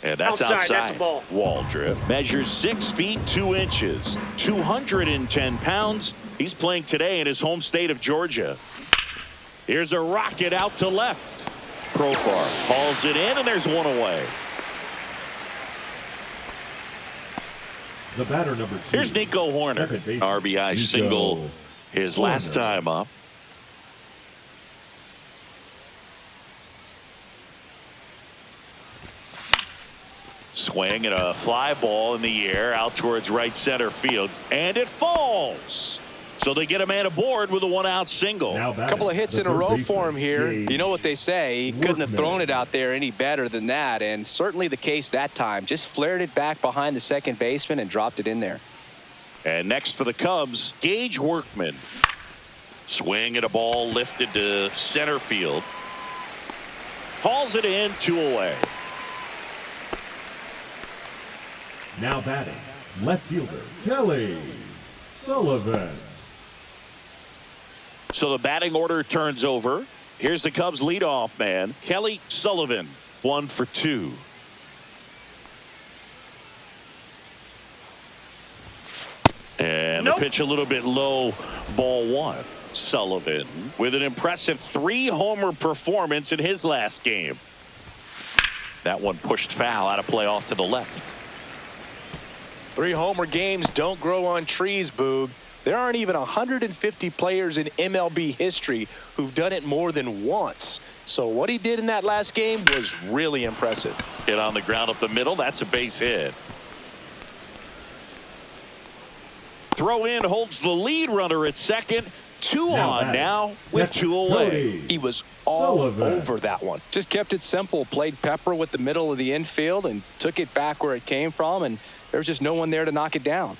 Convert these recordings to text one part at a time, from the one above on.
And that's outside. That's a ball. Waldrop measures 6 feet 2 inches, 210 pounds. He's playing today in his home state of Georgia. Here's a rocket out to left. Profar hauls it in, and there's one away. The batter number 2. Here's Nico Horner. RBI single his last time up. Swing and a fly ball in the air out towards right center field, and it falls. So they get a man aboard with a 1-out single. A couple of hits in a row for him here. You know what they say, he couldn't have thrown it out there any better than that, and certainly the case that time. Just flared it back behind the second baseman and dropped it in there. And next for the Cubs, Gage Workman. Swing at a ball lifted to center field. Hauls it in, 2 away. Now batting, left fielder Kelly Sullivan. So the batting order turns over. Here's the Cubs leadoff man, Kelly Sullivan, 1 for 2. And the pitch a little bit low, ball 1. Sullivan with an impressive 3-homer performance in his last game. That one pushed foul out of play off to the left. 3-homer games don't grow on trees, Boog. There aren't even 150 players in MLB history who've done it more than once. So what he did in that last game was really impressive. Hit on the ground up the middle. That's a base hit. Throw in holds the lead runner at second. 2 on now with 2 away. He was all over that one. Just kept it simple. Played pepper with the middle of the infield and took it back where it came from. And there was just no one there to knock it down.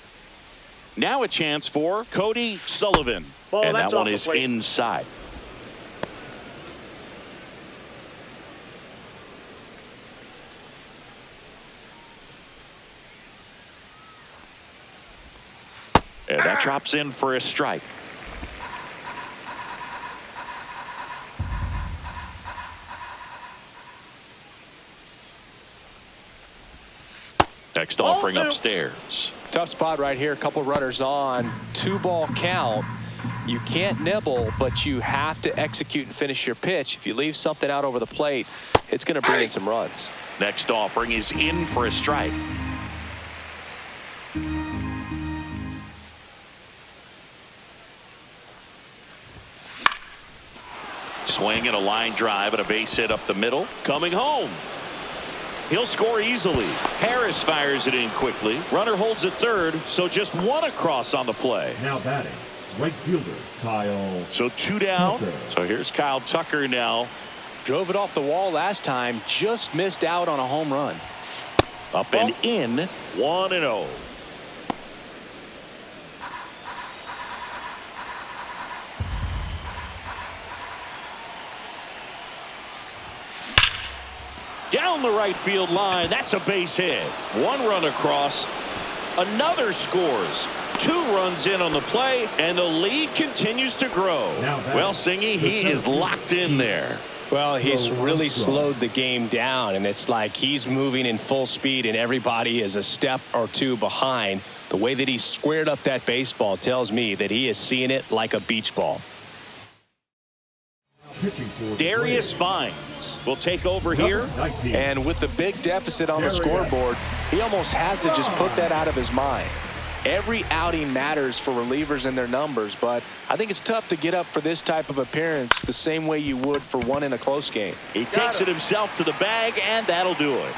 Now a chance for Cody Sullivan. And that one is inside. And that drops in for a strike. Next offering upstairs. Tough spot right here. A couple runners on. 2-ball count. You can't nibble, but you have to execute and finish your pitch. If you leave something out over the plate, it's going to bring in some runs. Next offering is in for a strike. Swing and a line drive and a base hit up the middle. Coming home. He'll score easily. Harris fires it in quickly. Runner holds at third, so just 1 across on the play. Now batting, right fielder Kyle. So 2 down. Tucker. So here's Kyle Tucker now. Drove it off the wall last time. Just missed out on a home run. Up and in, 1-0. Down the right field line. That's a base hit. 1 run across. Another scores. 2 runs in on the play, and the lead continues to grow. Well, Singy, he is locked in there. Well, he's really slowed the game down, and it's like he's moving in full speed, and everybody is a step or 2 behind. The way that he squared up that baseball tells me that he is seeing it like a beach ball. Darius Vines will take over here. And with the big deficit on the scoreboard, he almost has to just put that out of his mind. Every outing matters for relievers and their numbers, but I think it's tough to get up for this type of appearance the same way you would for one in a close game. He takes it himself to the bag, and that'll do it.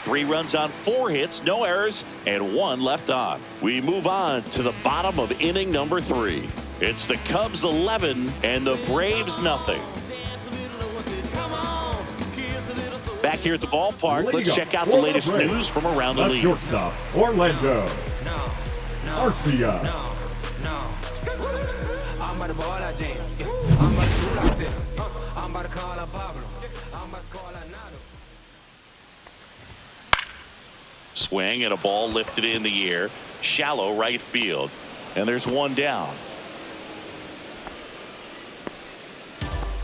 3 runs on 4 hits, no errors, and 1 left on. We move on to the bottom of inning number 3. It's the Cubs 11 and the Braves nothing. Back here at the ballpark, let's check out the latest news from around the league. Shortstop, Orlando Arcia. Swing and a ball lifted in the air, shallow right field, and there's 1 down.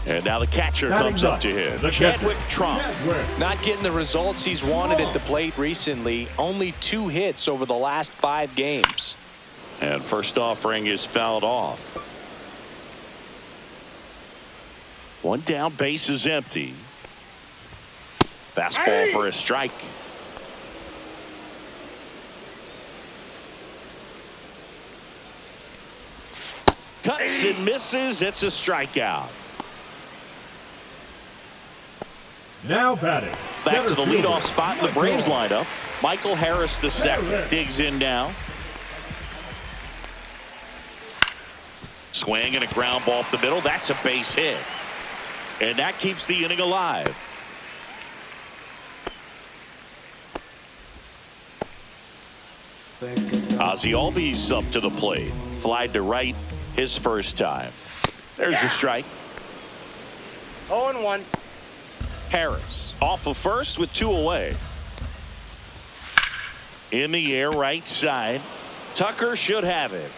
And now the catcher comes up to hit. Chadwick Trump. Not getting the results he's wanted at the plate recently. Only 2 hits over the last 5 games. And first offering is fouled off. 1 down, base is empty. Fastball for a strike. Cuts and misses. It's a strikeout. Now batting. Back to the leadoff spot in the Braves lineup. Michael Harris II digs in now. Swing and a ground ball up the middle. That's a base hit. And that keeps the inning alive. Ozzie Albies up to the plate. Flied to right his first time. There's a strike. 0-1. Harris off of first with 2 away. In the air, right side. Tucker should have it.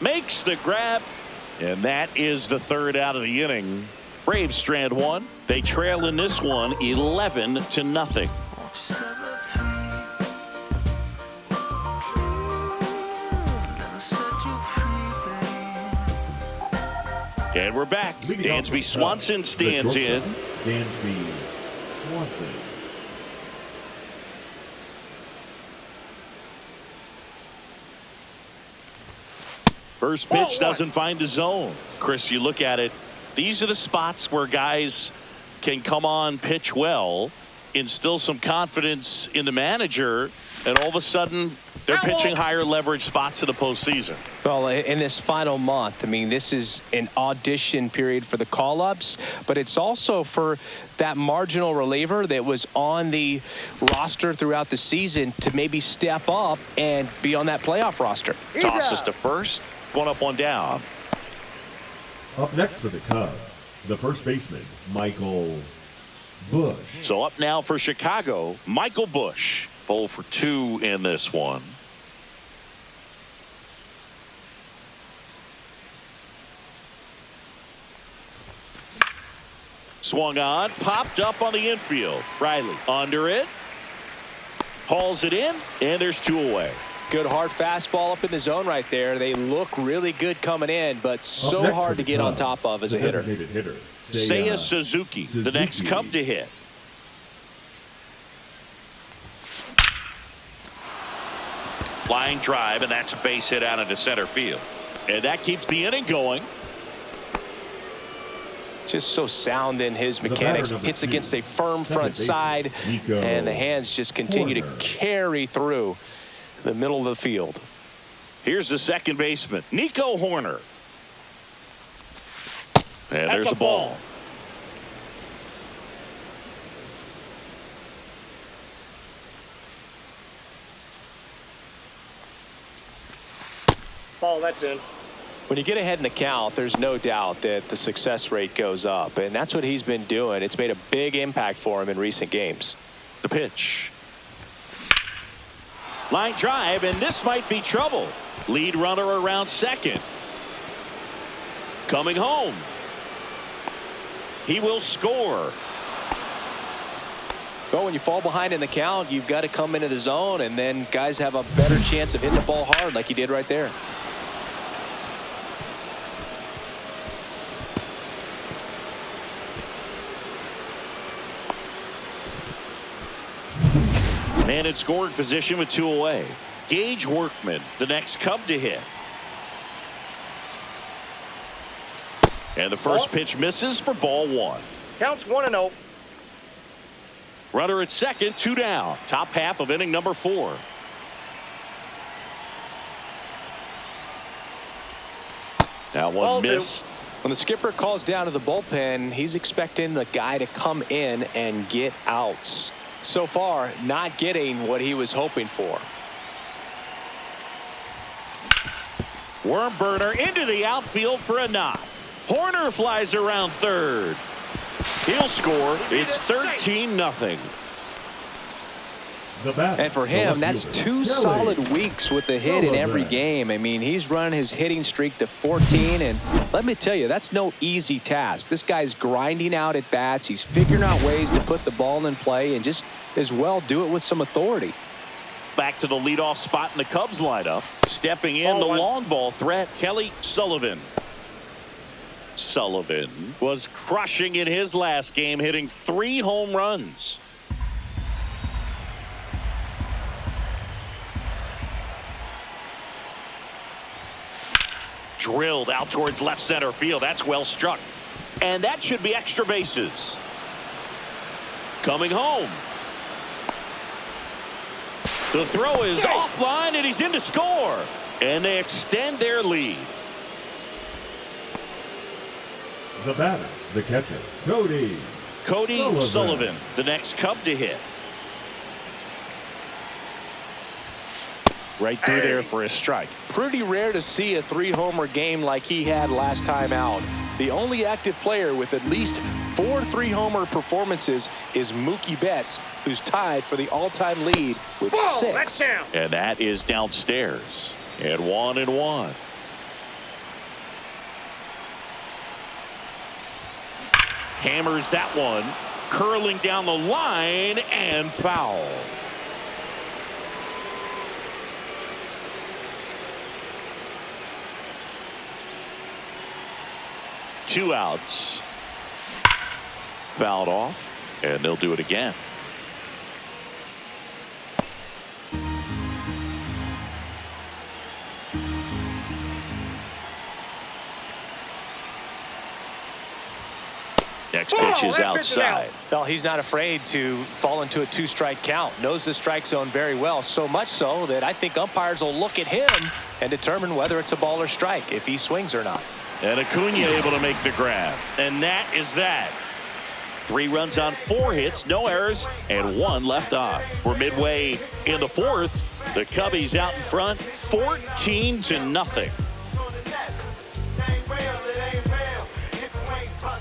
Makes the grab. And that is the 3rd out of the inning. Braves strand 1. They trail in this one 11-0. And we're back. Dansby Swanson stands in. Dansby Swanson. First pitch doesn't find the zone. Chris, you look at it. These are the spots where guys can come on, pitch well, instill some confidence in the manager, and all of a sudden they're pitching higher leverage spots in the postseason. Well, in this final month, I mean, this is an audition period for the call-ups, but it's also for that marginal reliever that was on the roster throughout the season to maybe step up and be on that playoff roster. Tosses to first. 1 up, 1 down. Up next for the Cubs, the first baseman, Michael Busch. So up now for Chicago, Michael Busch. 0 for 2 in this one. Swung on, popped up on the infield. Riley under it. Hauls it in, and there's 2 away. Good hard fastball up in the zone right there. They look really good coming in, but so hard to get on top of as a hitter. Seiya Suzuki, the next Cub to hit. Flying drive, and that's a base hit out into center field. And that keeps the inning going. Just so sound in his mechanics. Hits against a firm front side, and the hands just continue to carry through the middle of the field. Here's the second baseman, Nico Horner. And there's the ball. Ball, that's in. When you get ahead in the count, there's no doubt that the success rate goes up, and that's what he's been doing. It's made a big impact for him in recent games. The pitch. Line drive, and this might be trouble. Lead runner around second. Coming home. He will score. Well, when you fall behind in the count, you've got to come into the zone, and then guys have a better chance of hitting the ball hard like he did right there. Man in scoring position with 2 away. Gage Workman, the next Cub to hit. And the first pitch misses for ball 1. Counts 1-0. Runner at second, 2 down. Top half of inning number 4. That one missed. When the skipper calls down to the bullpen, he's expecting the guy to come in and get outs. So far, not getting what he was hoping for. Worm burner into the outfield for a knock. Horner flies around third. He'll score. It's 13-0. The batter, And for the him, left that's fielder, 2 Kelly solid weeks with a hit in every Sullivan. game. I mean, he's running his hitting streak to 14, and let me tell you, that's no easy task. This guy's grinding out at bats. He's figuring out ways to put the ball in play and just as well do it with some authority. Back to the leadoff spot in the Cubs lineup. Stepping in, the long ball threat, Kelly Sullivan. Sullivan was crushing in his last game, hitting 3 home runs. Drilled out towards left center field. That's well struck. And that should be extra bases. Coming home. The throw is offline, and he's in to score. And they extend their lead. The batter, the catcher, Cody Sullivan, the next Cub to hit. Right through there for a strike. Pretty rare to see a 3-homer game like he had last time out. The only active player with at least 4 3-homer performances is Mookie Betts, who's tied for the all-time lead with 6. That's down. And that is downstairs. And 1-1. Hammers that one. Curling down the line and foul. Two outs. Fouled off, and they'll do it again. Next pitch is outside. Well, he's not afraid to fall into a 2-strike count. Knows the strike zone very well, so much so that I think umpires will look at him and determine whether it's a ball or strike, if he swings or not. And Acuna able to make the grab. And that is that. 3 runs on 4 hits, no errors, and 1 left on. We're midway in the 4th. The Cubbies out in front, 14-0.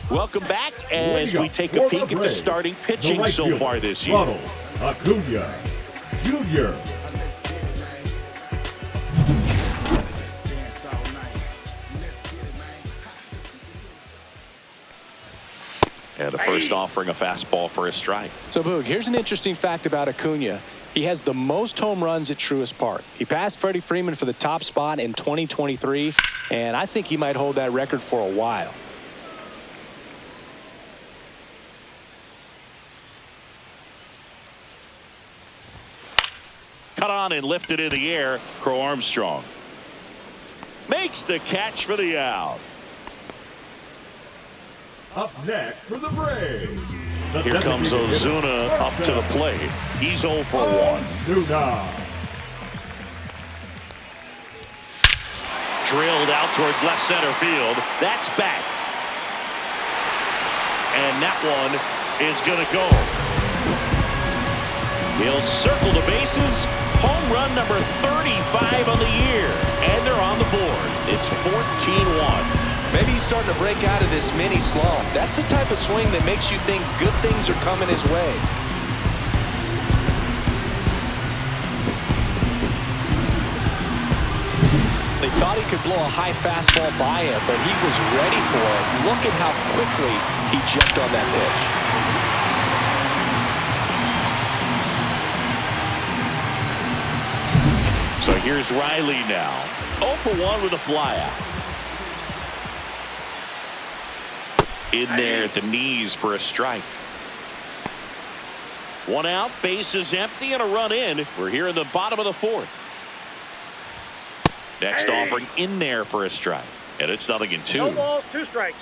Welcome back as we take a peek at the starting pitching so far this year. Ronald Acuna Jr. And the first offering a fastball for a strike. So, Boog, here's an interesting fact about Acuna. He has the most home runs at Truist Park. He passed Freddie Freeman for the top spot in 2023, and I think he might hold that record for a while. Cut on and lifted in the air. Crow Armstrong makes the catch for the out. Up next for the Braves. Here comes Ozuna up to the plate. He's 0 for 1. Ozuna. Drilled out towards left center field. That's back. And that one is going to go. He'll circle the bases. Home run number 35 on the year. And they're on the board. It's 14-1. Maybe he's starting to break out of this mini slump. That's the type of swing that makes you think good things are coming his way. They thought he could blow a high fastball by him, but he was ready for it. Look at how quickly he jumped on that pitch. So here's Riley now. 0 for 1 with a flyout. In there at the knees for a strike. 1 out, bases empty, and a run in. We're here in the bottom of the 4th. Next offering in there for a strike. And it's 0-2. No balls, 2 strikes.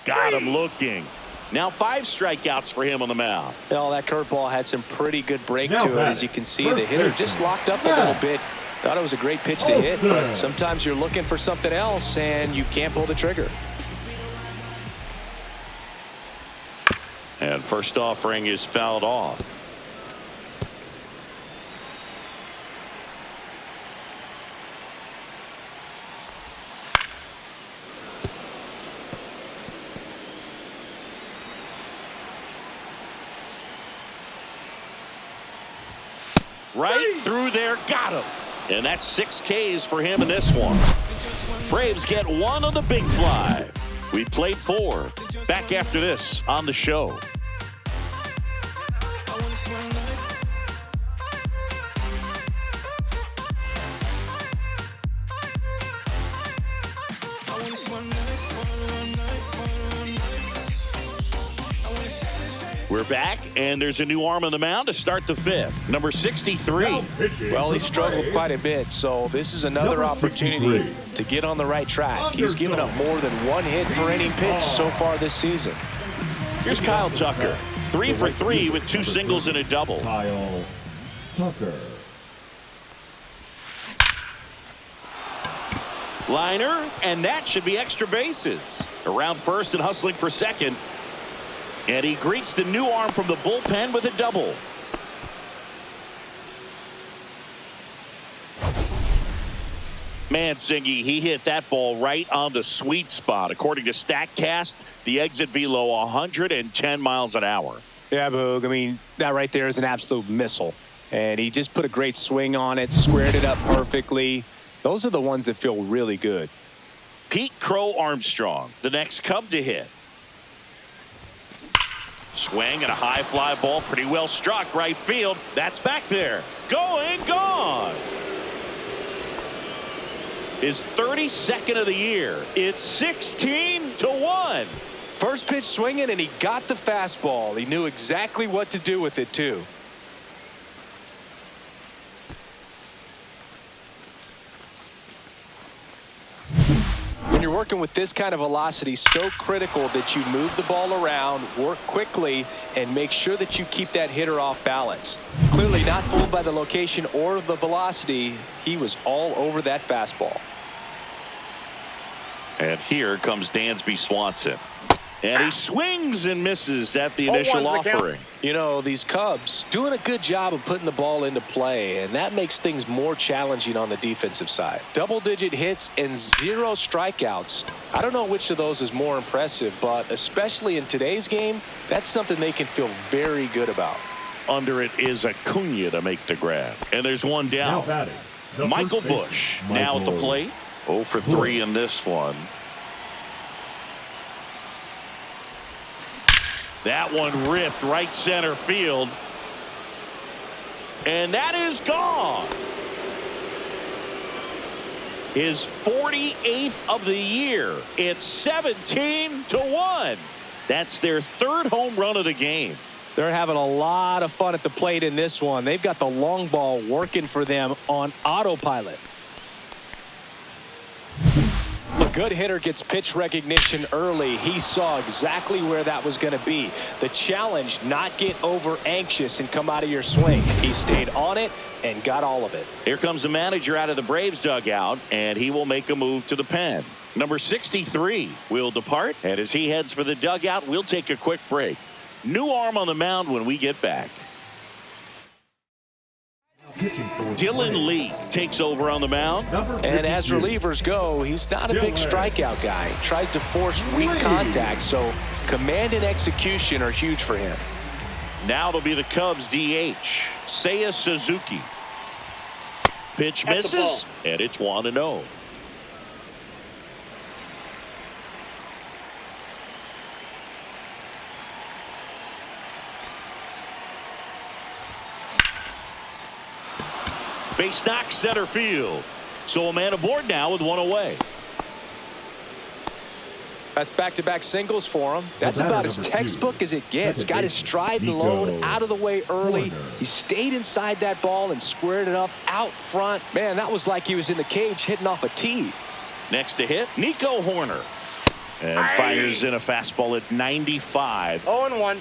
Got him looking. Now 5 strikeouts for him on the mound. Well, that curveball had some pretty good break Now to it. batting, As you can see, the hitter just locked up a little bit. Thought it was a great pitch to hit, but sometimes you're looking for something else and you can't pull the trigger. And first offering is fouled off. Right through there. Got him. And that's 6 Ks for him in this one. Braves get 1 on the big fly. We played 4. Back after this on the show. We're back, and there's a new arm on the mound to start the 5th. Number 63. Well, he struggled quite a bit, so this is another opportunity to get on the right track. He's given up more than 1 hit per inning pitch so far this season. Here's Kyle Tucker. 3 for 3 with 2 singles and a double. Kyle Tucker. Liner, and that should be extra bases. Around first and hustling for second. And he greets the new arm from the bullpen with a double. Mansingi, he hit that ball right on the sweet spot. According to StatCast, the exit velo 110 miles an hour. Yeah, Boog, I mean, that right there is an absolute missile. And he just put a great swing on it, squared it up perfectly. Those are the ones that feel really good. Pete Crow Armstrong, the next Cub to hit. Swing and a high fly ball, pretty well struck right field. That's back there. Going, gone. His 32nd of the year. It's 16-1. First pitch swinging, and he got the fastball. He knew exactly what to do with it, too. When you're working with this kind of velocity, so critical that you move the ball around, work quickly, and make sure that you keep that hitter off balance. Clearly not fooled by the location or the velocity. He was all over that fastball. And here comes Dansby Swanson. And he swings and misses at the initial offering. You know, these Cubs doing a good job of putting the ball into play, and that makes things more challenging on the defensive side. Double-digit hits and 0 strikeouts. I don't know which of those is more impressive, but especially in today's game, that's something they can feel very good about. Under it is Acuna to make the grab. And there's one down. Michael Busch now at the plate. 0 for 3 in this one. That one ripped right center field. And that is gone. His 48th of the year. It's 17-1. That's their 3rd home run of the game. They're having a lot of fun at the plate in this one. They've got the long ball working for them on autopilot. A good hitter gets pitch recognition early. He saw exactly where that was going to be. The challenge, not get over anxious and come out of your swing. He stayed on it and got all of it. Here comes the manager out of the Braves dugout, and he will make a move to the pen. Number 63 will depart, and as he heads for the dugout, we'll take a quick break. New arm on the mound when we get back. Dylan Lee takes over on the mound. And as relievers go, he's not a big strikeout guy. He tries to force weak contact, so command and execution are huge for him. Now it'll be the Cubs DH, Seiya Suzuki. Pitch misses, and it's 1-0. Base knock center field. So a man aboard now with 1 away. That's back-to-back singles for him. That's about as textbook as it gets. Got his stride and load out of the way early. He stayed inside that ball and squared it up out front. Man, that was like he was in the cage hitting off a tee. Next to hit, Nico Horner. And fires in a fastball at 95. 0-1.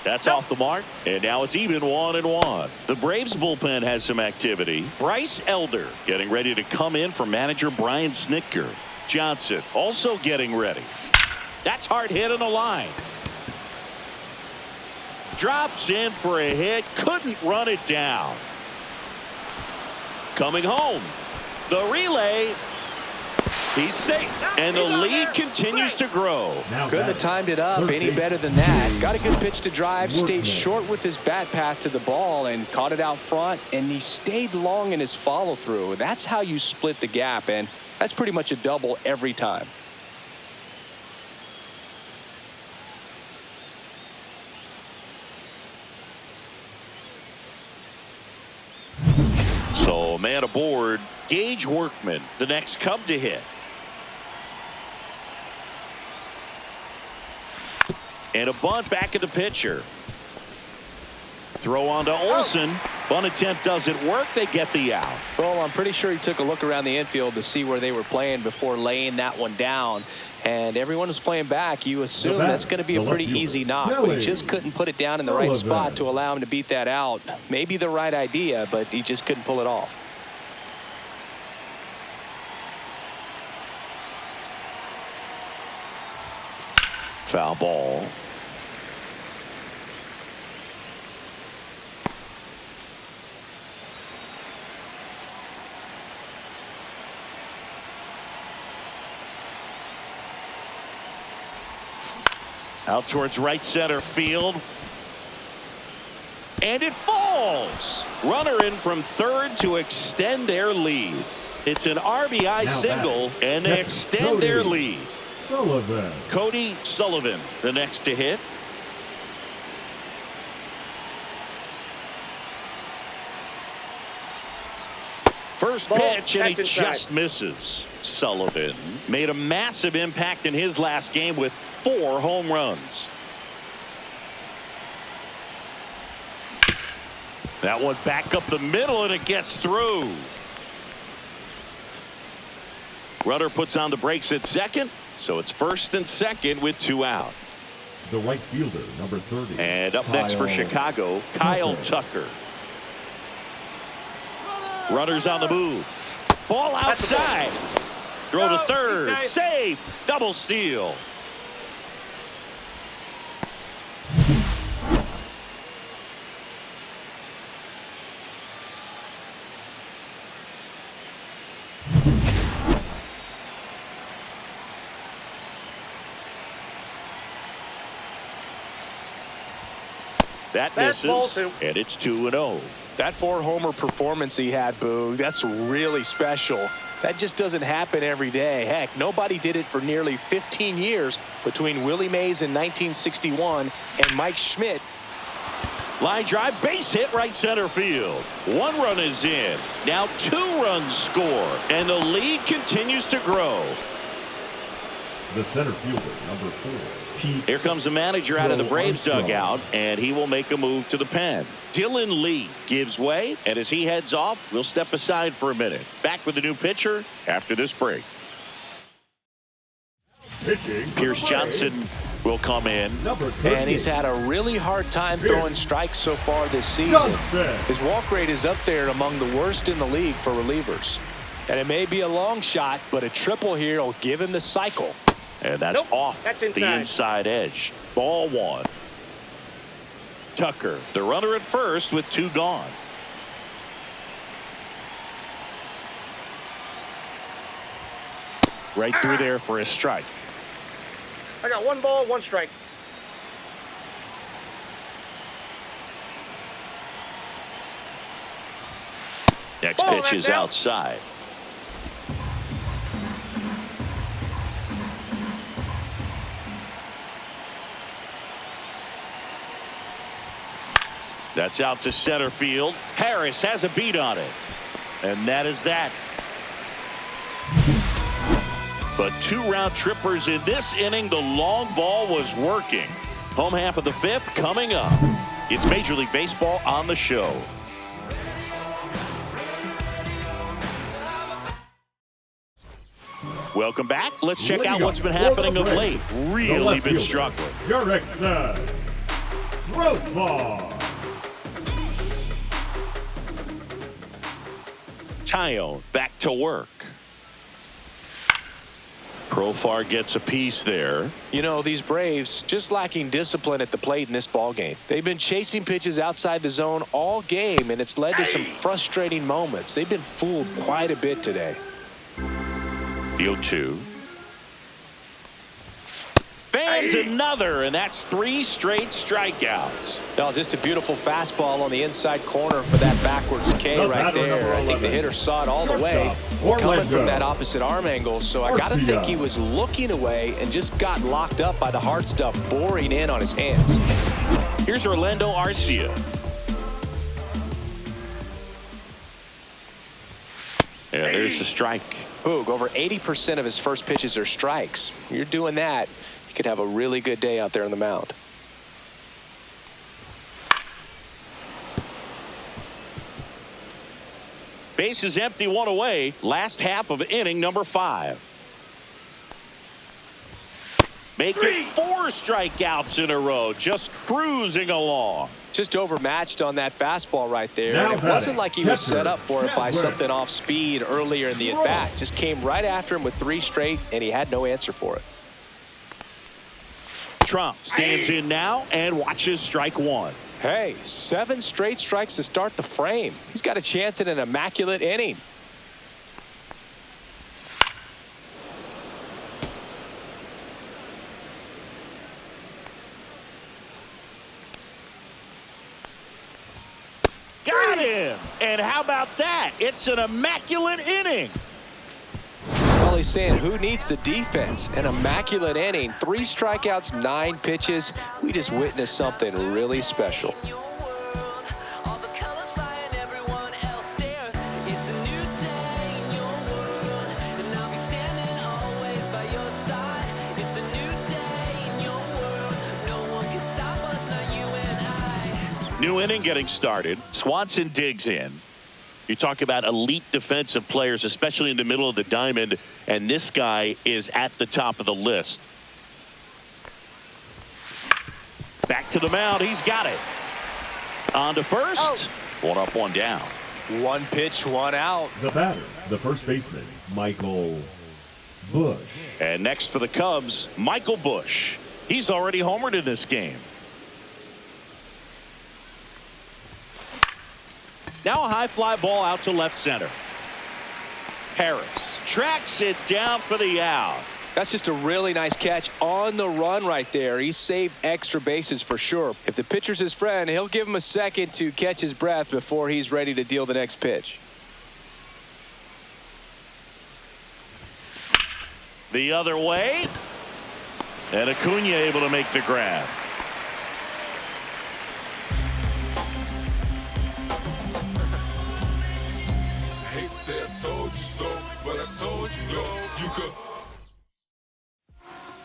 That's off the mark, and now it's even 1-1. The Braves bullpen has some activity. Bryce Elder getting ready to come in for manager Brian Snitker. Johnson also getting ready. That's hard hit on the line. Drops in for a hit, couldn't run it down. Coming home, the relay. He's safe, and the lead continues to grow. Couldn't have timed it up any better than that. Got a good pitch to drive, stayed short with his bat path to the ball, and caught it out front, and he stayed long in his follow-through. That's how you split the gap, and that's pretty much a double every time. So, man aboard, Gage Workman, the next Cub to hit. And a bunt back at the pitcher. Throw on to Olsen. Bunt attempt doesn't work. They get the out. Well, I'm pretty sure he took a look around the infield to see where they were playing before laying that one down. And everyone was playing back. You assume that's going to be a pretty easy knock. But he just couldn't put it down in the right spot to allow him to beat that out. Maybe the right idea, but he just couldn't pull it off. Foul ball. Out towards right center field. And it falls. Runner in from third to extend their lead. It's an RBI single, and they extend their lead. Cody Sullivan, the next to hit. First pitch, and he just misses. Sullivan made a massive impact in his last game with 4 home runs. That one back up the middle, and it gets through. Runner puts on the brakes at second, so it's first and second with 2 out. The right fielder, number 30. And up next for Chicago, Kyle Tucker. Runners on the move. Ball outside. Throw to third. Safe. Double steal. That misses, and it's 2-0. That 4-homer performance he had, Boo, that's really special. That just doesn't happen every day. Heck, nobody did it for nearly 15 years between Willie Mays in 1961 and Mike Schmidt. Line drive, base hit right center field. 1 run is in. Now 2 runs score, and the lead continues to grow. The center fielder, number 4. Here comes the manager out of the Braves dugout, and he will make a move to the pen. Dylan Lee gives way, and as he heads off, we'll step aside for a minute. Back with the new pitcher after this break. Pierce Johnson will come in. And he's had a really hard time throwing strikes so far this season. His walk rate is up there among the worst in the league for relievers. And it may be a long shot, but a triple here will give him the cycle. And that's off the inside edge. Ball 1. Tucker, the runner at first with 2 gone. Right through there for a strike. I got 1 ball, 1 strike. Next pitch is outside. That's out to center field. Harris has a beat on it. And that is that. But 2 round trippers in this inning. The long ball was working. Home half of the 5th coming up. It's Major League Baseball on the show. Welcome back. Let's check out what's been happening of late. Really been struggling. Tyone back to work. Profar gets a piece there. You know, these Braves just lacking discipline at the plate in this ball game. They've been chasing pitches outside the zone all game, and it's led to some frustrating moments. They've been fooled quite a bit today. The 0-2. Fans another, and that's 3 straight strikeouts. No, just a beautiful fastball on the inside corner for that backwards K right there. I think the hitter saw it all the way coming from that opposite arm angle. So I got to think he was looking away and just got locked up by the hard stuff boring in on his hands. Here's Orlando Arcia. And there's the strike. Boog, over 80% of his first pitches are strikes. You're doing that, you could have a really good day out there on the mound. Base is empty, 1 away. Last half of inning number 5. Make it 4 strikeouts in a row. Just cruising along. Just overmatched on that fastball right there. And it wasn't like he was set up for it by something off speed earlier in the at-bat. Just came right after him with 3 straight, and he had no answer for it. Trump stands in now and watches strike 1. Hey, 7 straight strikes to start the frame. He's got a chance at an immaculate inning. Got him! And how about that? It's an immaculate inning. Well, he's saying who needs the defense? An immaculate inning. 3 strikeouts, 9 pitches. We just witnessed something really special. New inning getting started. Swanson digs in. You talk about elite defensive players, especially in the middle of the diamond, and this guy is at the top of the list. Back to the mound. He's got it. On to first. 1 up, 1 down. 1 pitch, 1 out. The batter, the first baseman, Michael Busch. And next for the Cubs, Michael Busch. He's already homered in this game. Now a high fly ball out to left center. Harris tracks it down for the out. That's just a really nice catch on the run right there. He saved extra bases for sure. If the pitcher's his friend, he'll give him a second to catch his breath before he's ready to deal the next pitch. The other way. And Acuna able to make the grab.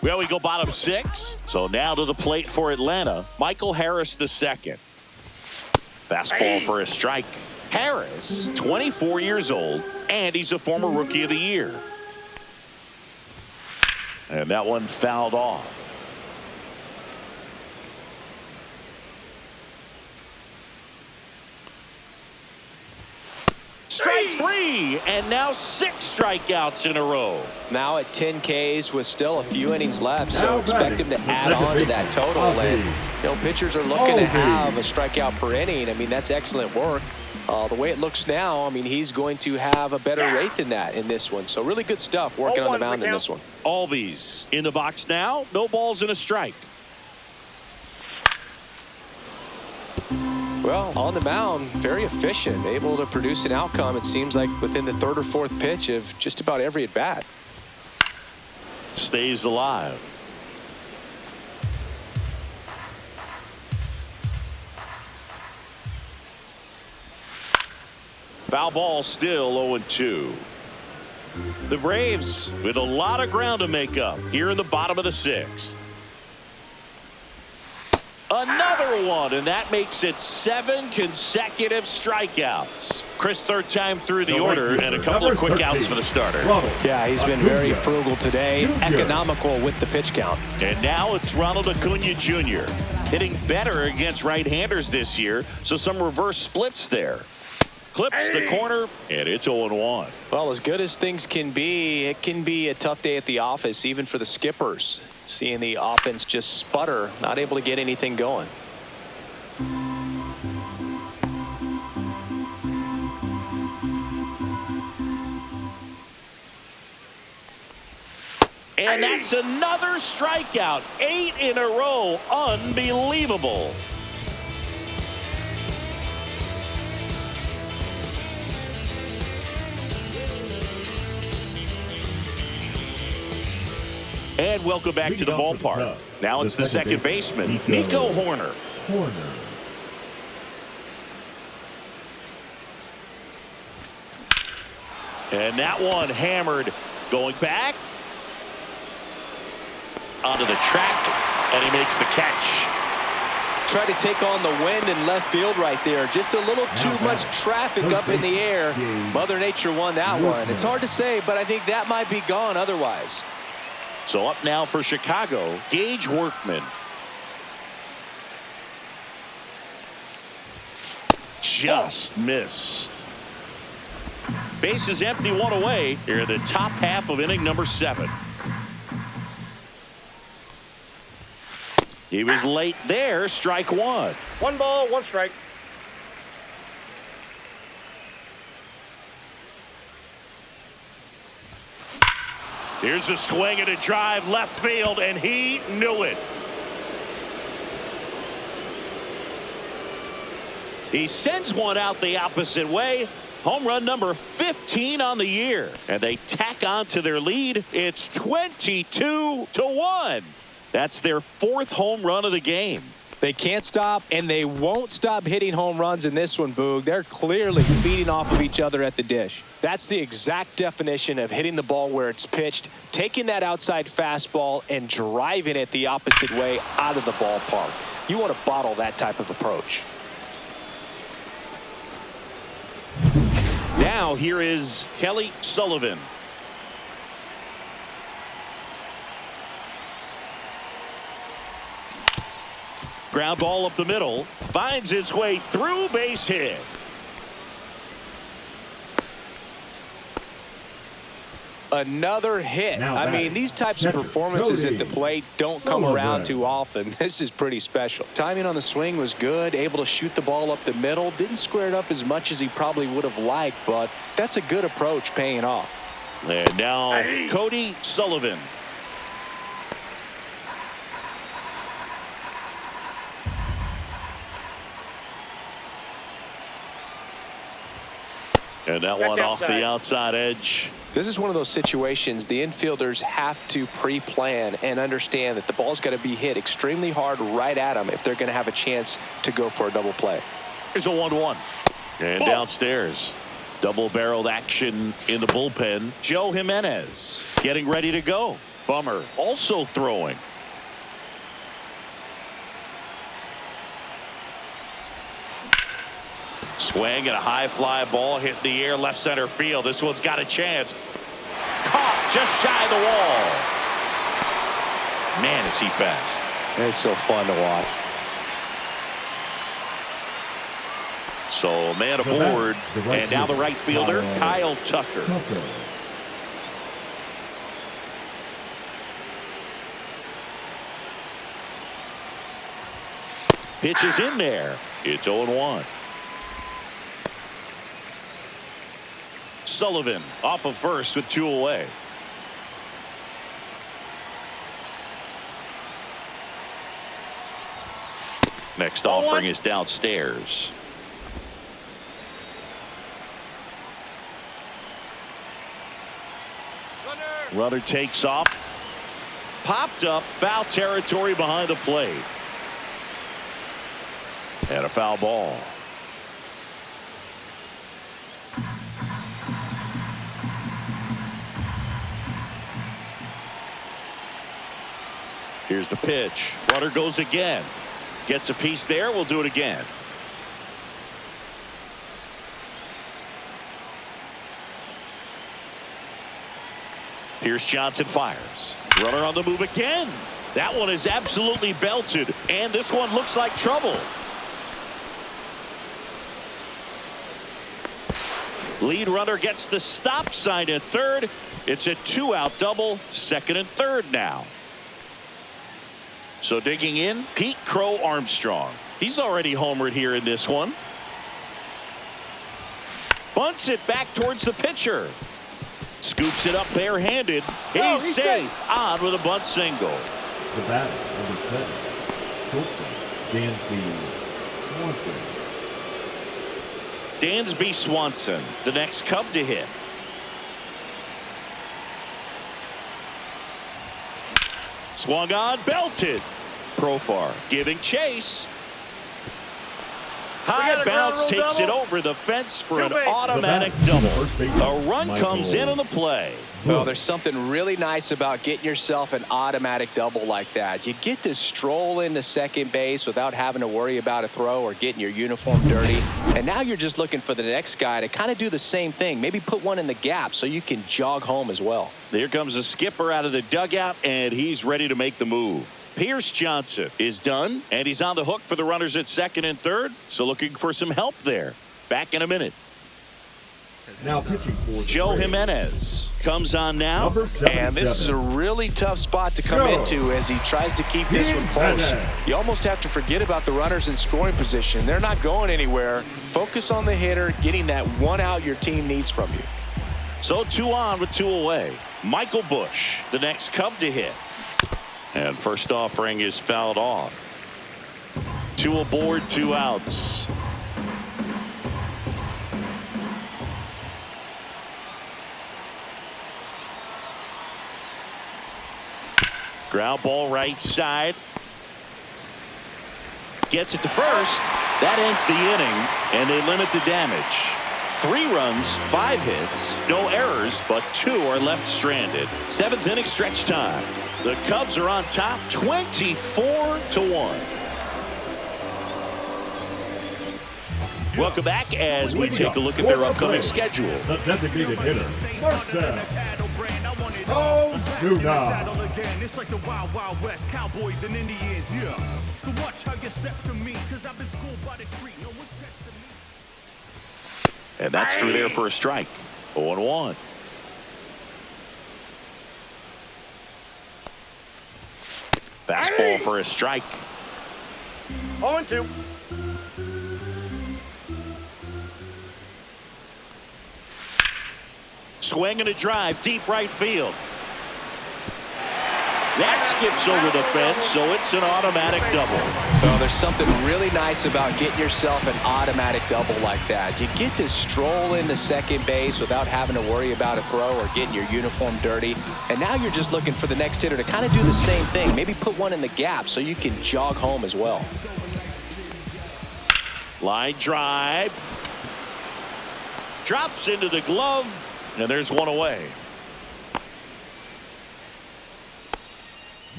Well, we go bottom 6. So now to the plate for Atlanta. Michael Harris the second. Fastball for a strike. Harris, 24 years old, and he's a former Rookie of the Year. And that one fouled off. Strike 3, and now 6 strikeouts in a row. Now at 10 Ks with still a few innings left, so expect him to add on to that total. And you know, pitchers are looking to have a strikeout per inning. I mean, that's excellent work. The way it looks now, I mean, he's going to have a better rate than that in this one. So really good stuff working on the mound in this one. Albies in the box now. No balls and a strike. Well, on the mound, very efficient, able to produce an outcome, it seems like, within the 3rd or 4th pitch of just about every at-bat. Stays alive. Foul ball, still 0-2. The Braves with a lot of ground to make up here in the bottom of the 6th. Another one, and that makes it 7 consecutive strikeouts. Chris, 3rd time through the order, and a couple of quick outs for the starter. Yeah, he's been very frugal today, economical with the pitch count. And now it's Ronald Acuna Jr. hitting better against right-handers this year, so some reverse splits there. Clips the corner, and it's 0-1. Well, as good as things can be, it can be a tough day at the office, even for the skippers. Seeing the offense just sputter, not able to get anything going. And that's another strikeout. 8 in a row. Unbelievable. And welcome back to the ballpark. Now it's the second baseman, Nico Hoerner. And that one hammered. Going back. Onto the track. And he makes the catch. Try to take on the wind in left field right there. Just a little too much traffic up in the air. Mother Nature won that one. It's hard to say, but I think that might be gone otherwise. So up now for Chicago, Gage Workman. Just missed. Base is empty, one away. Here in the top half of inning number 7. He was late there. Strike 1. 1 ball, 1 strike. Here's a swing and a drive left field, and he knew it. He sends one out the opposite way. Home run number 15 on the year. And they tack on to their lead. It's 22-1. That's their 4th home run of the game. They can't stop, and they won't stop hitting home runs in this one, Boog. They're clearly feeding off of each other at the dish. That's the exact definition of hitting the ball where it's pitched, taking that outside fastball and driving it the opposite way out of the ballpark. You want to bottle that type of approach. Now here is Kelly Sullivan. Ground ball up the middle. Finds its way through, base hit. Another hit. I mean, these types of performances at the plate don't come around too often. This is pretty special. Timing on the swing was good, able to shoot the ball up the middle. Didn't square it up as much as he probably would have liked, but that's a good approach paying off. And now Cody Sullivan. And that one off the outside edge. This is one of those situations the infielders have to pre-plan and understand that the ball's got to be hit extremely hard right at them if they're going to have a chance to go for a double play. Here's a 1-1. And downstairs, double-barreled action in the bullpen. Joe Jimenez getting ready to go. Bummer also throwing. Swing and a high fly ball hit the air left center field. This one's got a chance. Caught just shy of the wall. Man, is he fast. It's so fun to watch. So man aboard. And now the right fielder, Kyle Tucker. Pitch is in there. It's 0-1. Sullivan off of first with 2 away. Next offering is downstairs. Runner takes off. Popped up, foul territory behind the plate. And a foul ball. Here's the pitch. Runner goes again. Gets a piece there. We'll do it again. Pierce Johnson fires. Runner on the move again. That one is absolutely belted. And this one looks like trouble. Lead runner gets the stop sign at third. It's a 2-out double. Second and third now. So digging in, Pete Crow Armstrong. He's already homered here in this one. Bunts it back towards the pitcher. Scoops it up barehanded. He's safe. On with a bunt single. The batter, number 7, shortstop, Dansby Swanson, the next Cub to hit. Swung on, belted. Profar giving chase. High bounce takes it over the fence for an automatic double. A run comes in on the play. Well, there's something really nice about getting yourself an automatic double like that. You get to stroll into second base without having to worry about a throw or getting your uniform dirty. And now you're just looking for the next guy to kind of do the same thing. Maybe put one in the gap so you can jog home as well. Here comes the skipper out of the dugout, and he's ready to make the move. Pierce Johnson is done, and he's on the hook for the runners at second and third. So looking for some help there. Back in a minute. Now pitching for Joe Jimenez comes on now. And this is a really tough spot to come into as he tries to keep this one close. You almost have to forget about the runners in scoring position. They're not going anywhere. Focus on the hitter, getting that one out your team needs from you. So 2 on with 2 away. Michael Busch, the next Cub to hit. And first offering is fouled off. 2 aboard, 2 outs. Ground ball right side. Gets it to first. That ends the inning, and they limit the damage. 3 runs, 5 hits, no errors, but 2 are left stranded. 7th inning stretch time. The Cubs are on top 24-1. Welcome back as we take a look at their upcoming schedule. The designated hitter, Marcel Ozuna. It's like the Wild Wild West, Cowboys and Indians, yeah. So watch how you step to me, cause I've been schooled by the street. No one's testing me. And that's through there for a strike. 0-1. Fastball for a strike. 0-2. Swing and a drive, deep right field. That skips over the fence, so it's an automatic double. Well, there's something really nice about getting yourself an automatic double like that. You get to stroll into second base without having to worry about a throw or getting your uniform dirty. And now you're just looking for the next hitter to kind of do the same thing. Maybe put one in the gap so you can jog home as well. Line drive. Drops into the glove, and there's 1 away.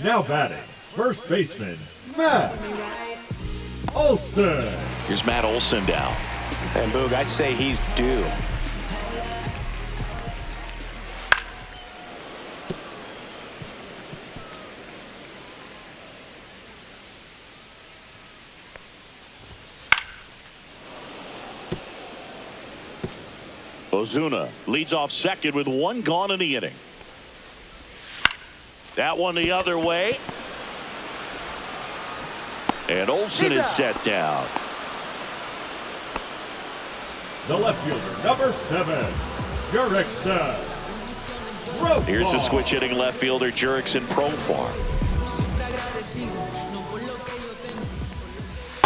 Now batting, first baseman, Matt Olson. Here's Matt Olson down. And Boog, I'd say he's due. Ozuna leads off second with 1 gone in the inning. That one the other way. And Olson is set down. The left fielder, number 7, Jurickson. Here's the switch hitting left fielder, Jurickson Profar.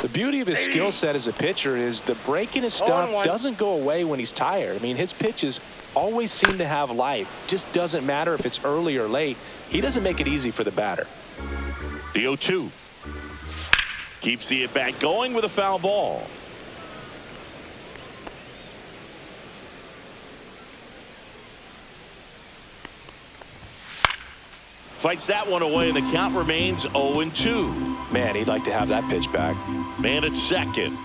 The beauty of his skill set as a pitcher is the break in his stuff doesn't go away when he's tired. I mean, his pitches always seem to have life. Just doesn't matter if it's early or late. He doesn't make it easy for the batter. The 0-2. Keeps the at-bat going with a foul ball. Fights that one away, and the count remains 0-2. Man, he'd like to have that pitch back. Man at second.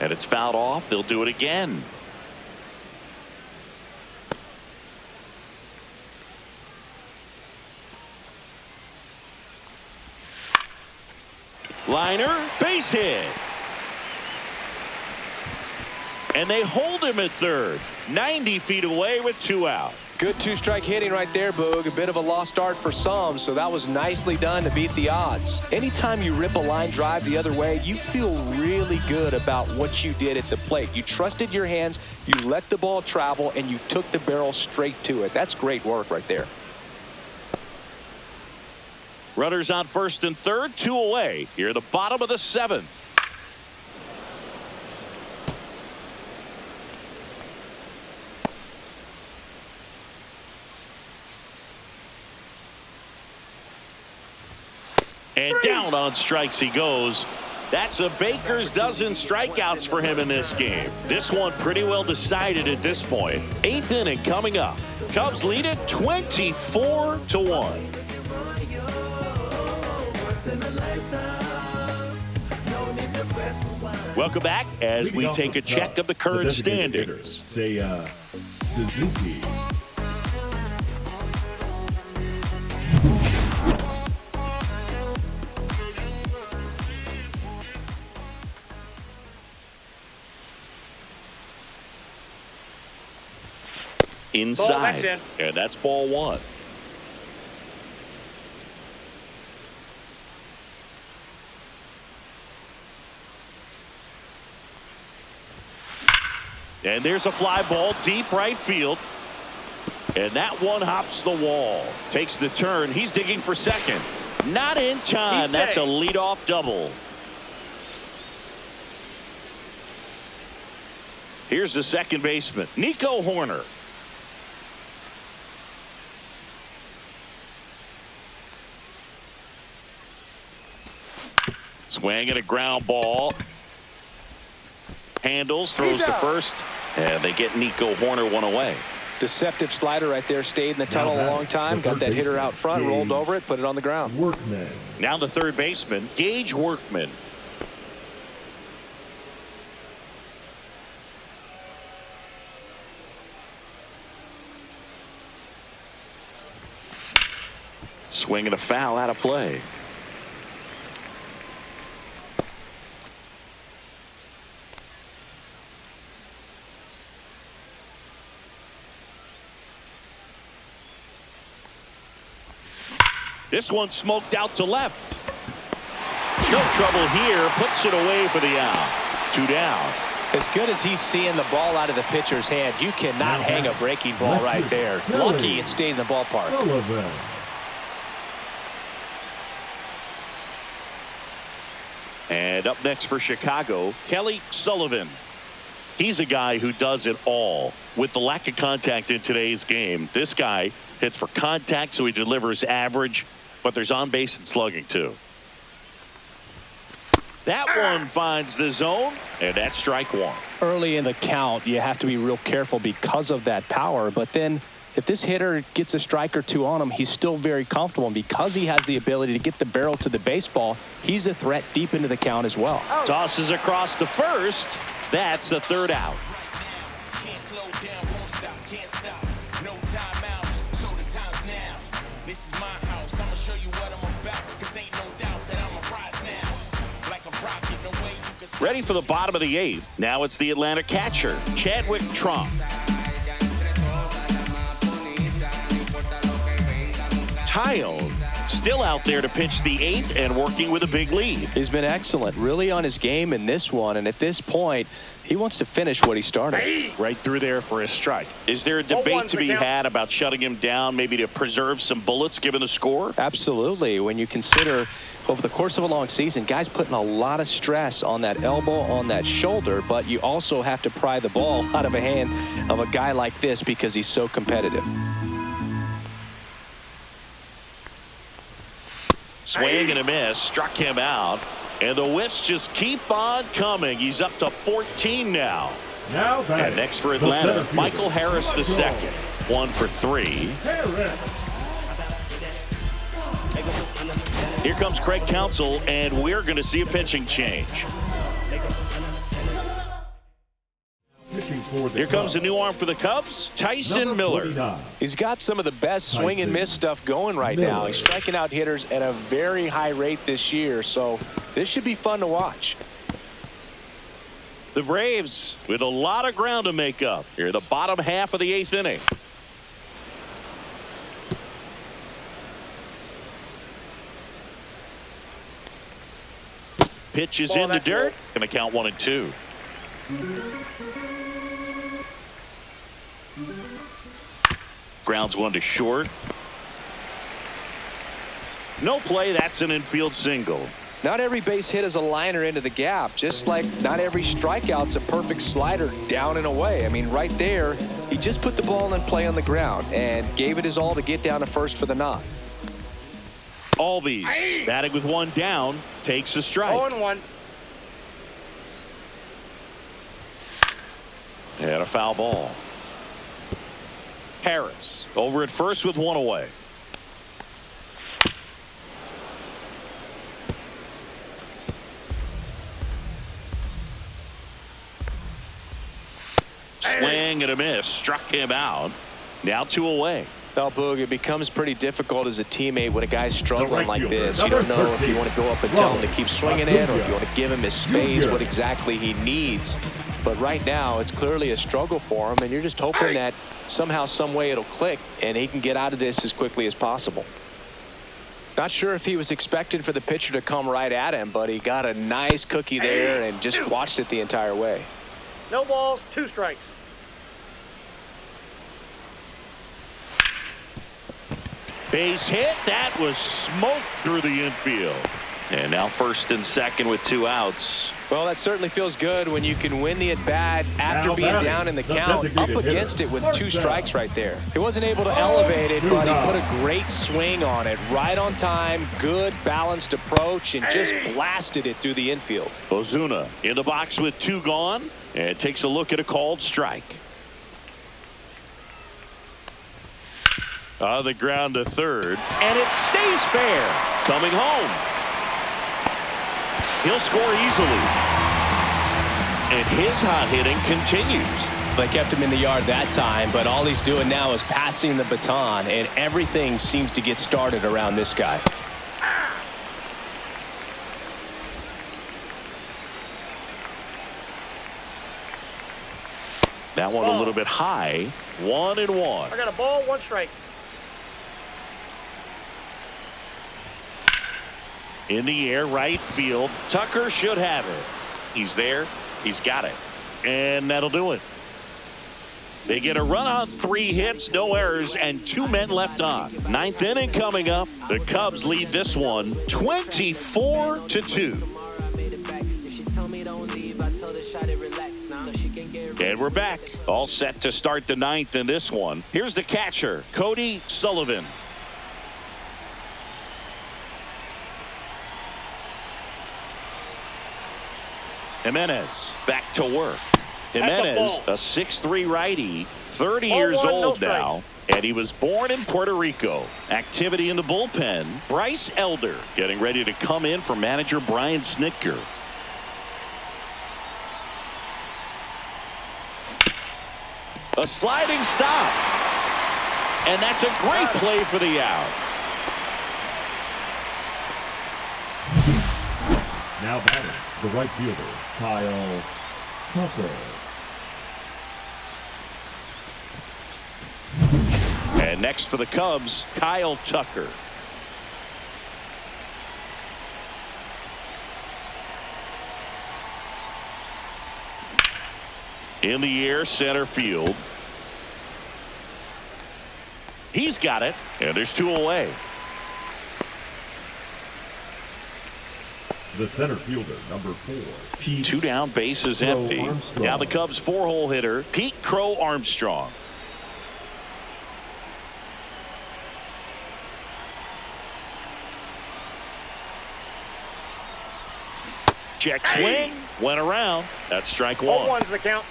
And it's fouled off. They'll do it again. Liner, base hit. And they hold him at third. 90 feet away with 2 out. Good two-strike hitting right there, Boog. A bit of a lost start for some, so that was nicely done to beat the odds. Anytime you rip a line drive the other way, you feel really good about what you did at the plate. You trusted your hands, you let the ball travel, and you took the barrel straight to it. That's great work right there. Runners on first and third, 2 away. Here at the bottom of the 7th. And down on strikes he goes. That's a baker's dozen strikeouts for him in this game. This one pretty well decided at this point. 8th inning coming up. Cubs lead it 24-1. Welcome back as we take a check of the current standings. Say, Suzuki. Inside, and that's ball 1. And there's a fly ball deep right field, and that one hops the wall, takes the turn. He's digging for second, not in time. That's a leadoff double. Here's the second baseman, Nico Hoerner. Swing and a ground ball. Handles, throws to first, and they get Nico Hoerner one away. Deceptive slider right there. Stayed in the tunnel a long time. Got that hitter out front, rolled over it, put it on the ground. Workman. Now the third baseman, Gage Workman. Swing and a foul out of play. This one smoked out to left. No trouble here. Puts it away for the out. 2 down. As good as he's seeing the ball out of the pitcher's hand, you cannot hang a breaking ball right there. Lucky it stayed in the ballpark. And up next for Chicago, Kelly Sullivan. He's a guy who does it all. With the lack of contact in today's game, this guy hits for contact, so he delivers average, but there's on base and slugging too. That one finds the zone, and that's strike 1. Early in the count, you have to be real careful because of that power, but then if this hitter gets a strike or two on him, he's still very comfortable, and because he has the ability to get the barrel to the baseball, he's a threat deep into the count as well. Tosses across to first. That's the third out. Can't slow down, won't stop, can't stop. No timeouts, so the time's now. This is my house, I'ma show you what I'm about, cause ain't no doubt that I'ma rise now. Like a rocket, no way you can. Ready for the bottom of the 8th. Now it's the Atlanta catcher, Chadwick Trump. Tyone still out there to pitch the 8th and working with a big lead. He's been excellent, really on his game in this one, and at this point, he wants to finish what he started. Right through there for a strike. Is there a debate to be had about shutting him down, maybe to preserve some bullets given the score? Absolutely. When you consider over the course of a long season, guys putting a lot of stress on that elbow, on that shoulder, but you also have to pry the ball out of a hand of a guy like this because he's so competitive. Swing and a miss, struck him out, and the whiffs just keep on coming. He's up to 14 now. And next for Atlanta, Michael Harris the second. 1 for 3. Here comes Craig Counsell, and we're going to see a pitching change. Here comes a new arm for the Cubs, Tyson Miller. He's got some of the best swing and miss stuff going right now. He's striking out hitters at a very high rate this year, so this should be fun to watch. The Braves with a lot of ground to make up here, the bottom half of the 8th inning. Pitch is Ball in the back dirt. low. Going to count 1-2. Grounds one to short. No play. That's an infield single. Not every base hit is a liner into the gap, just like not every strikeout's a perfect slider down and away. I mean, right there, he just put the ball in play on the ground and gave it his all to get down to first for the knock. Albies batting with one down, takes a strike. 0-1. And a foul ball. Harris over at first with one away. Swing and a miss. Struck him out. Now 2 away. Well, Boog, it becomes pretty difficult as a teammate when a guy's struggling like fielder, this. You don't know if you want to go up and tell him to keep swinging it or if you want to give him his space, what exactly he needs. But right now, it's clearly a struggle for him, and you're just hoping that somehow, some way it'll click, and he can get out of this as quickly as possible. Not sure if he was expected for the pitcher to come right at him, but he got a nice cookie there and just watched it the entire way. No balls, 2 strikes. Base hit. That was smoked through the infield. And now first and second with 2 outs. Well, that certainly feels good when you can win the at-bat after Now being batting, down in the the count, up designated against hitter, it with Mark 2 Bell. strikes right there. He wasn't able to elevate it, but he put a great swing on it, right on time, good balanced approach, and just blasted it through the infield. Ozuna in the box with 2 gone and takes a look at a called strike. On the ground to third, and it stays fair. Coming home. He'll score easily. And his hot hitting continues. They kept him in the yard that time, but all he's doing now is passing the baton, and everything seems to get started around this guy. That one a little bit high. 1-1. I got a ball, 1 strike. In the air, right field. Tucker should have it. He's there. He's got it. And that'll do it. They get a run on 3 hits, no errors, and 2 men left on. 9th inning coming up. The Cubs lead this one 24-2. And we're back. All set to start the 9th in this one. Here's the catcher, Cody Sullivan. Jimenez back to work. Jimenez, a 6'3" righty, 30 years 0-1, old no now, and he was born in Puerto Rico. Activity in the bullpen. Bryce Elder getting ready to come in for manager Brian Snitker. A sliding stop. And that's a great play for the out. Now batting, the right fielder, Kyle Tucker. And next for the Cubs, Kyle Tucker. In the air, center field. He's got it, and there's 2 away. The center fielder, number 4, Pete 2 down, base is empty. Armstrong. Now the Cubs 4-hole hitter, Pete Crow Armstrong. Check swing, went around. That's strike 1. 0-1's the count.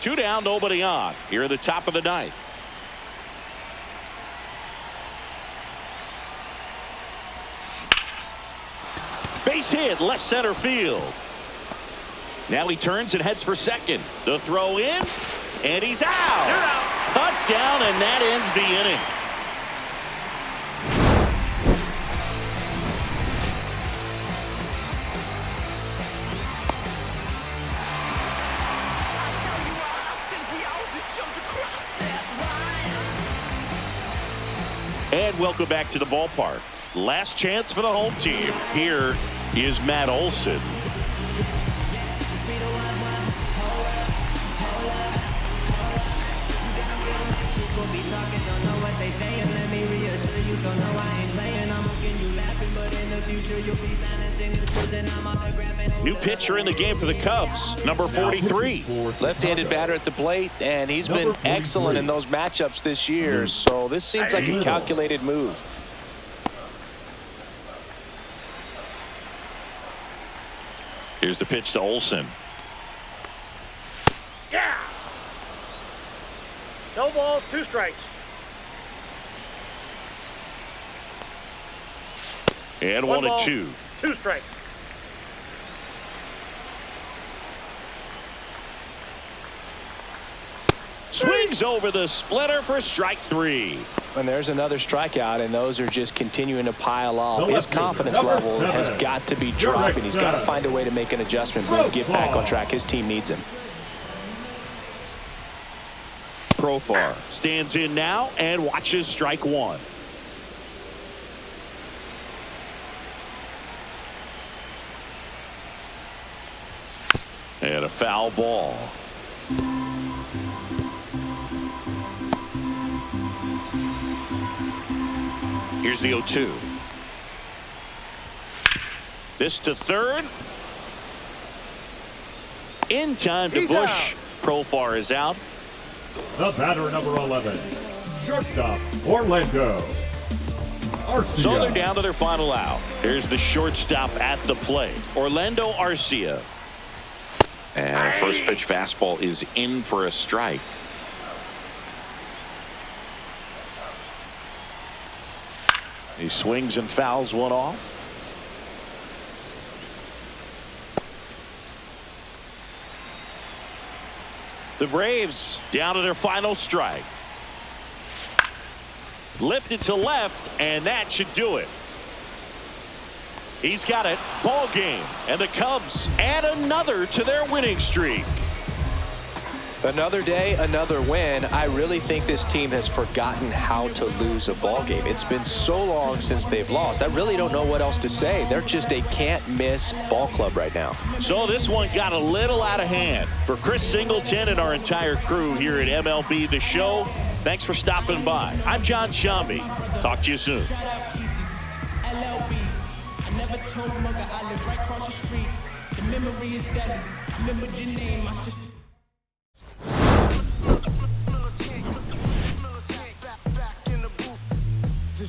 2 down, nobody on. Here at the top of the 9th. Base hit, left center field. Now he turns and heads for second. The throw in, and he's out. Cut down, and that ends the inning. And welcome back to the ballpark. Last chance for the home team here is Matt Olson. New pitcher in the game for the Cubs, number 43. Left-handed batter at the plate, and he's been excellent in those matchups this year, so this seems like a calculated move. Here's the pitch to Olson. Yeah. No balls, 2 strikes. And 1 and 2. 2 strikes. Swings over the splitter for strike 3. And there's another strikeout, and those are just continuing to pile up. His confidence level has got to be dropping. He's got to find a way to make an adjustment and get back on track. His team needs him. Profar stands in now and watches strike 1. And a foul ball. Here's the 0-2. This to third. In time to Bush. Profar is out. The batter, number 11, shortstop, Orlando Arcia. So they're down to their final out. Here's the shortstop at the plate, Orlando Arcia. And first pitch fastball is in for a strike. He swings and fouls one off. The Braves down to their final strike. Lifted to left, and that should do it. He's got it. Ball game. And the Cubs add another to their winning streak. Another day, another win. I really think this team has forgotten how to lose a ball game. It's been so long since they've lost. I really don't know what else to say. They're just a can't-miss ball club right now. So this one got a little out of hand. For Chris Singleton and our entire crew here at MLB The Show, thanks for stopping by. I'm John Shambi. Talk to you soon.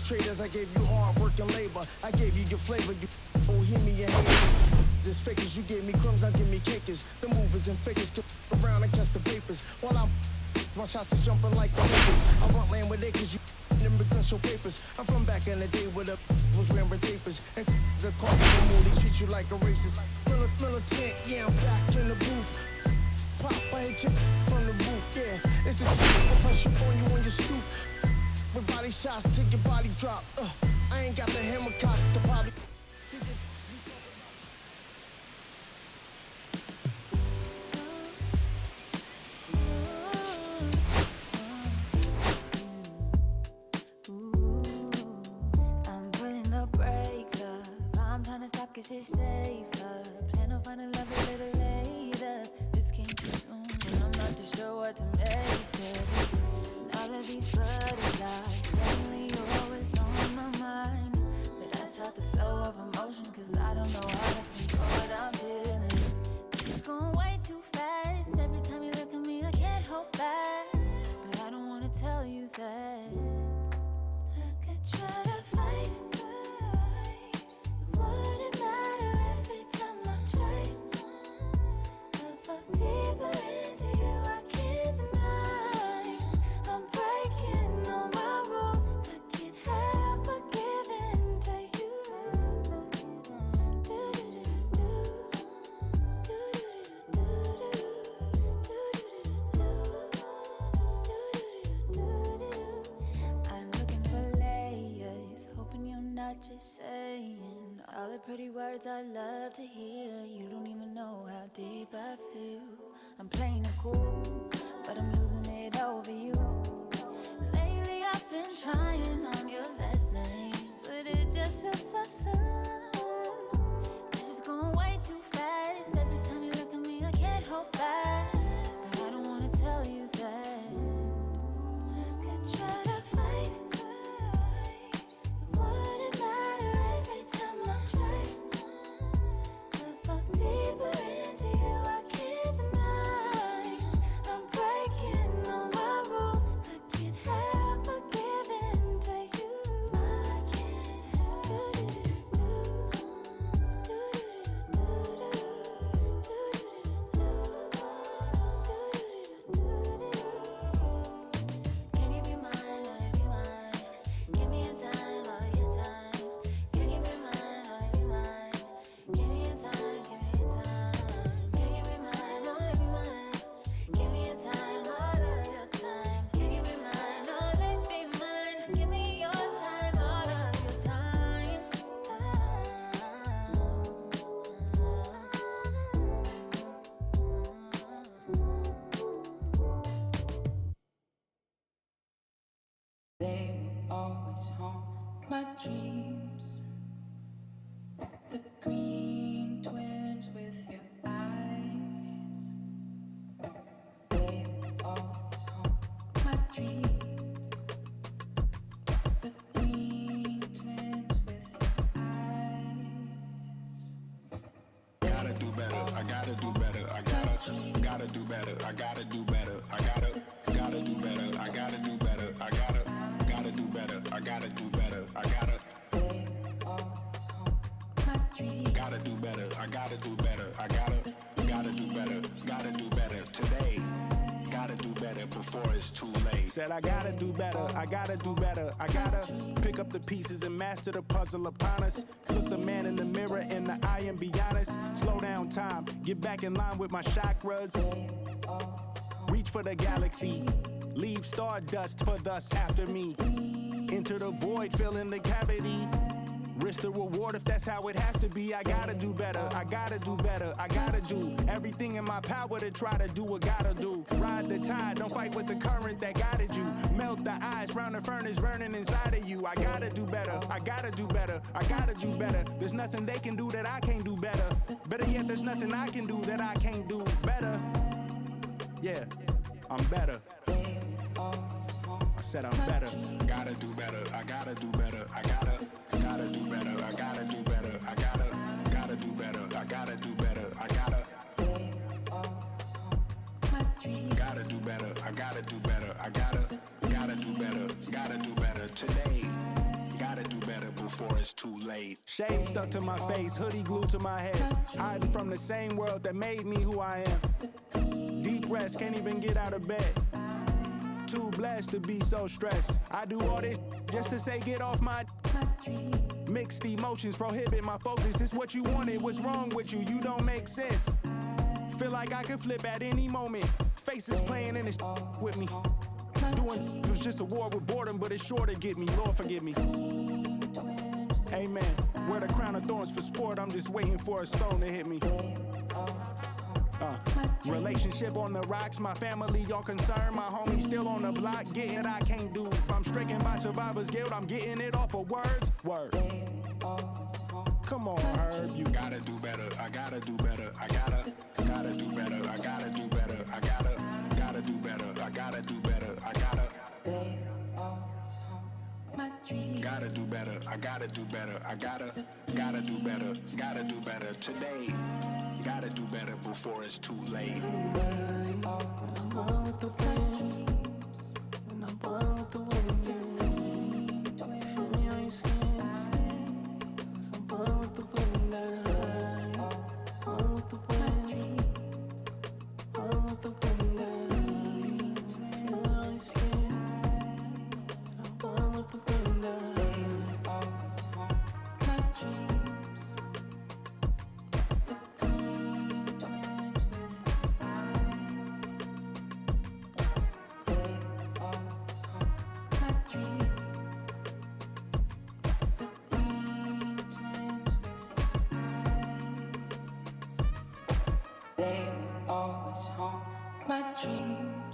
Traders, I gave you hard work and labor. I gave you your flavor. You bohemian haters. This fakers, you gave me crumbs, now give me cakers. The movers and fakers come around and catch the vapors. While I'm my shots is jumping like the Lakers. I want land with acres, you them because your papers. I'm from back in the day where the was wearing papers. And the car they treat you like a racist. Militant, yeah, I'm back in the booth. Pop, I hit you from the roof, yeah. It's the truth, I'll press you on you when you stoop. With body shots till your body drop. I ain't got the hammer cock, the body. I'm putting the brake up. I'm trying to stop 'cause it's safer. Plan on finding love a little later. This came too soon, and I'm not too sure what to make it. All of these butterflies, suddenly you're always on my mind. But I stop the flow of emotion 'cause I don't know how to control what I'm feeling. It's going way too fast. Every time you look at me, I can't hold back. But I don't want to tell you that. I could try to fight. It wouldn't matter every time I try. I fall deeper into you, I can't deny. I'm breaking all my rules. I can't help but give in to you. I'm looking for layers, hoping you're not just saying all the pretty words I love to hear. You don't even know how deep I feel. I'm playing it cool, but I'm losing it over you. Lately I've been trying on your last name, but it just feels so soon. 'Cause always haunt my dreams. The green twins with your eyes, they always haunt my dreams. The green twins with your eyes. Gotta do better, I gotta do better, I gotta do better, I gotta do better, I gotta do better, I gotta do better, I gotta do better, I gotta do better, I gotta do better, I gotta do better, I gotta do better today. Gotta do better before it's too late. Said I gotta do better, I gotta do better, I gotta pick up the pieces and master the puzzle upon us. Look the man in the mirror in the eye and be honest. Slow down time, get back in line with my chakras. Reach for the galaxy, leave stardust for thus after me. Enter the void, fill in the cavity. Risk the reward if that's how it has to be. I gotta do better, I gotta do better, I gotta do everything in my power to try to do what gotta do. Ride the tide, don't fight with the current that guided you. Melt the ice round the furnace burning inside of you. I gotta do better, I gotta do better, I gotta do better. There's nothing they can do that I can't do better. Better yet, there's nothing I can do that I can't do better. Yeah, I'm better. I said I'm better. Gotta do better, I gotta do better, I gotta do better, I gotta do better, I gotta do better, I gotta do better, I gotta do better, I gotta do better, I gotta do better today. Gotta do better before it's too late. Shade stuck to my face, hoodie glued to my head. Hiding from the same world that made me who I am. Deep rest, can't even get out of bed. Too blessed to be so stressed. I do all this just to say get off my. Mixed emotions prohibit my focus. This what you wanted, what's wrong with you? You don't make sense. Feel like I could flip at any moment. Faces playing in this with me. Doing it was just a war with boredom, but it's sure to get me. Lord forgive me. Amen. Wear the crown of thorns for sport. I'm just waiting for a stone to hit me. Relationship on the rocks, my family all concerned. My homies still on the block, getting it I can't do. I'm stricken by survivor's guilt, I'm getting it off of words. Word. Come on, Herb, you gotta do better, I gotta do better, I gotta do better, I gotta do better, I gotta do better, I gotta do better, I gotta do better, I gotta do better, I gotta do better today. Gotta do better before it's too late. I'm born with the wind, and I'm born with the wind. From your skin, 'cause I'm born with the wind. Born with the wind, born with the wind. From your skin, and I'm born with the wind. They always haunt my dreams.